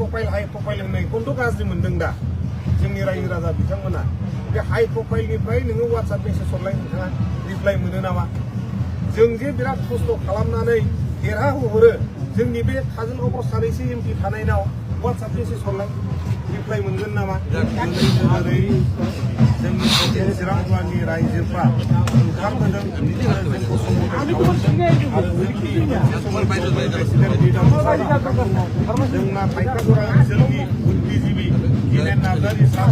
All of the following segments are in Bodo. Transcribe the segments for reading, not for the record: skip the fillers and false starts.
हाई प्रफाइल होननायखौथ' गाज्रि मोनदों दा जोंनि रायजो राजा बिथांमोना बे हाई प्रफाइलनिफ्राय नोङो WhatsApp मेसेज हरलाय नोंथाङा रिप्लाइ मोनो नामा जों जे बिराद खस्थ' खालामनानै देरहाहोहरो जोंनि बे काजलगावआव सानैसो एमपि थानायनाव WhatsApp मेसेज हरलाय रिप्लाइ मोनगोन नामा ओरै जोंनि चिरां जिल्लानि रायजोफ्रा ओंखारबोदों जोंना फायखाजरा ओनसोलनि बुद्धिजीबि गिलेन नार्जारि सार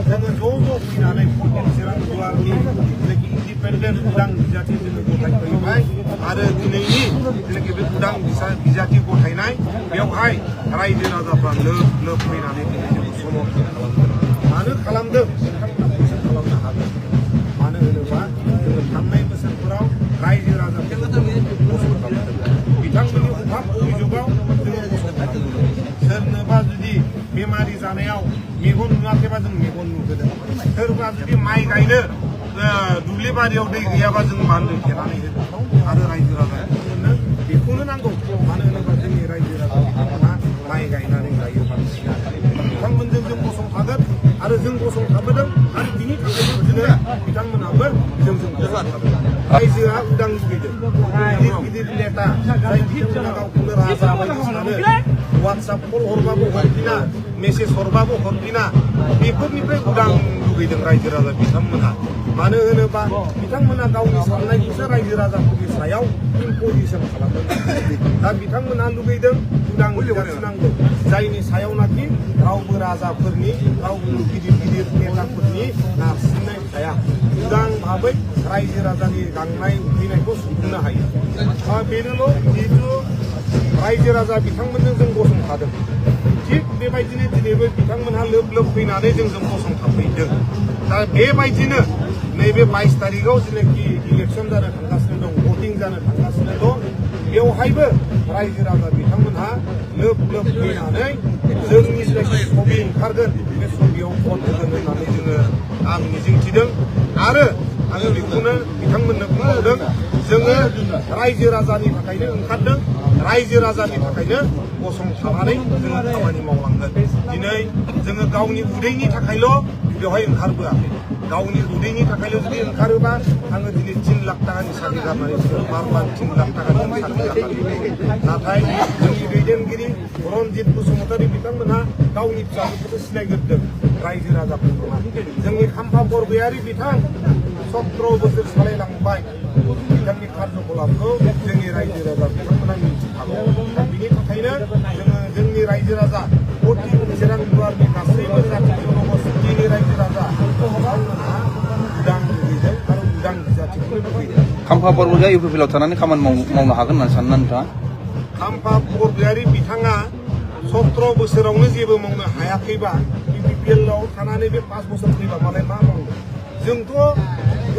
जोङो ज' फैनानै चिरां जिल्लानि इन्डिपेन्डेन्ट उदां बिजाथि जोङो गथायफैबाय आरो दिनैनि जेनाखि बे उदां बिजाथि गथायनाय बेवहाय रायजो राजाफ्रा लोब लोब फैनानै जोङो समर्थन खालामदों मानो खालामदों खालामनो हागोन मानो होनोबा जोङो थांनाय बोसोरफोराव रायजो राजाफोरखौ गसं खालामदों बिथांमोननि अभाब अभियोगाव जोङो गसं खालामदों सोरनोबा जुदि बेमारि जानायाव मेगन नुवाखैबा जों मेगन नुहोदों सोरबा जुदि माइ गायनो दुब्लि बारियाव दै गैयाबा जों बान्दो थेनानै होदों आरो रायजो राजाफोरनो बेखौनो नांगौ मानो होनोबा जोंनि रायजो राजा बिथांमोना माइ गायनानै जायो बिथांमोनजों जों गसंथागोन आरो जों गसंथाबोदों आरो बिनि थाखायनो दिनै बिथांमोनाबो जोंजों गसंथादों रायजोआ उदां लुबैदों गिदिर गिदिर नेता जाय बिथांमोना गावखौनो राजा बायदि सानो WhatsApp कल हरबाबो हरफिना मेसेज हरबाबो हरफिना बेफोरनिफ्राय उदां लुबैदों रायजो राजा बिथांमोना मानो होनोबा बिथांमोना गावनि साननायखौसो रायजो राजाफोरनि सायाव इम्पजिसन खालामदों दा बिथांमोना लुबैदों उदां जाथिनांगौ जायनि सायावनाखि रावबो राजाफोरनि रावबो गिदिर गिदिर नेताफोरनि नारसिननाय थाया उदां भाबै रायजो राजानि गांनाय उखैनायखौ सुफुंनो हायो बेनोल' जिहेतु रायजो राजा बिथांमोनजों जों गसंथादों थिग बेबायदिनो दिनैबो बिथांमोनहा लोब लोब फैनानै जोंजों गसंथाफैदों दा बेबायदिनो नैबे 22 तारिखआव जेनाखि इलेक्सन जानो थांगासिनो दं भटिं जानो थांगासिनो दं बेवहायबो रायजो राजा बिथांमोनहा लोब लोब फैनानै जोंनि जेनाखि सबि ओंखारगोन बे सबियाव भट होगोन होननानै जोङो आं मिजिंथिदों आरो आङो बेखौनो बिथांमोननो बुंबावदों जोङो रायजो राजानि थाखायनो ओंखारदों रायजो राजानि थाखायनो गसंथानानै जोङो खामानि मावलांगोन दिनै जोङो गावनि उदैनि थाखायल' बेवहाय ओंखारबोआखै गावनि उदैनि थाखायल' जुदि ओंखारोबा आङो दिनै 3 लाख टाकानि साख्रि गारनानै मारबान 3 लाख टाकानि साख्रि गारनानै नाथाय जोंनि दैदेनगिरि रनजित बसुमतारी बिथांमोनहा गावनि फिसाफोरखौबो सिनायग्रोदों रायजो राजाफोरखौ जोंनि खाम्फा बरगयारि बिथां 17 बोसोर सालायलांबाय बिथांनि कार्यकलापखौ जोंनि रायजो राजा बिथांमोना मिथिखागौ दा बिनि थाखायनो जोङो जोंनि रायजो राजा चिरां जिल्लानि गासैबो जाथि जनगोष्ठीनि रायजो राजा बिथांमोनहा उदां लुबैदों आरो उदां बिजाथिखौ लुबैदों खाम्फा बरगयारिया इउपिपिएलआव थानानै खामानि मावनो हागोन होननानै सानो नोंथाङा खाम्फा बरगयारि बिथाङा 17 बोसोरावनो जेबो मावनो हायाखैबा इउपिपिएलआव थानानै बे 5 बोसोर फैबा मालाय मा मावनो जोंथ'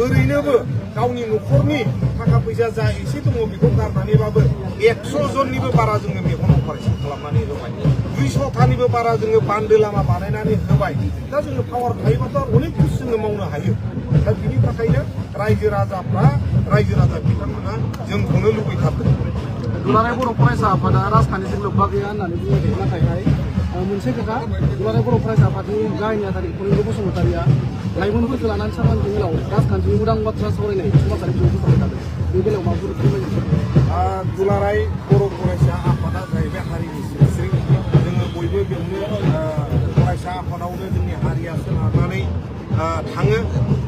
ओरैनोबो गावनि न'खरनि थाखा फैसा जा एसे दङ बेखौ गारनानैबाबो 100 जननिबो बारा जोङो मेगन अपारेसन खालामनानै होबाय 200थानिबो बारा जोङो बान्दो लामा बानायनानै होबाय दा जोङो पावार थायोबाथ' अनेक बुस्थु जोङो मावनो हायो दा बिनि थाखायनो रायजो राजा बिथांमोना जोंखौनो लुबैथारदों दुलाराय बर' फरायसा आफादा राजखान्थिजों लोब्बा गैया होननानै बुङो नाथायहाय मोनसे खोथा दुलाराय बर' फरायसा आफादनि गाहाय नेहाथारि कलिंग बसुमतारीया लाइमोनफोरखौ लानानै सांग्रांथि मेलाव राजखान्थिनि उदां बाथ्रा सावरायनाय समाजारि बिजों फोसावबाय थादों बे बेलायाव माबाफोर फोरमायनो दुलाराय बर' फरायसा आफादा जाहैबाय हारिनि सिनस्रि जोङो बयबो बेयावनो फरायसा आफादावनो जोंनि हारिया सोनारनानै थाङो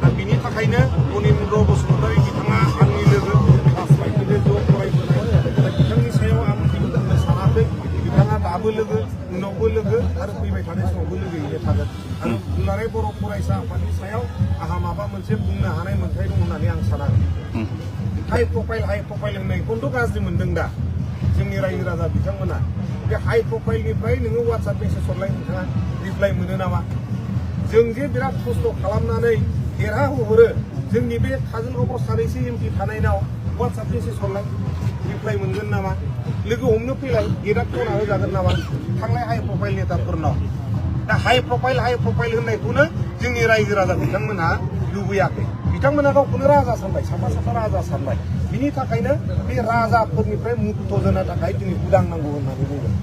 दा बिनि थाखायनो कलिंग बसुमतारी बिथाङा आंनि लोगो क्लास 5निफ्राय ज' फरायबोनाय दा बिथांनि सायाव आं जेबो बुंनो सानाखै बिथाङा दाबो लोगो उनावबो लोगो आरो फैबाय थानाय समावबो लोगोयैनो थागोन आरो दुलाराय बर' फरायसा आफादनि सायाव आंहा माबा मोनसे बुंनो हानाय मोन्थाय दं होननानै आं सानाखै हाई प्रफाइल होननायखौथ' गाज्रि मोनदों दा जोंनि रायजो राजा बिथांमोना बे हाई प्रफाइलनिफ्राय नोङो WhatsApp मेसेज हरलाय नोंथाङा रिप्लाइ मोनो नामा जों जे बिराद खस्थ' खालामनानै देरहाहोहरो जोंनि बे काजलगावआव सानैसो एमपि थानायनाव WhatsApp मेसेज हरलाय रिप्लाइ मोनगोन नामा लोगो हमनो फैलाय गेटआ खेवना होजागोन नामा थांलाय हाई प्रफाइल नेताफोरनाव दा हाई प्रफाइल होननायखौनो जोंनि रायजो राजा बिथांमोनहा लुबैयाखै बिथांमोना गावखौनो राजा सानबाय साफा साफा राजा सानबाय बिनि थाखायनो बे राजाफोरनिफ्राय मुक्त जानो थाखाय दिनै उदां नांगौ होननानै बुंदों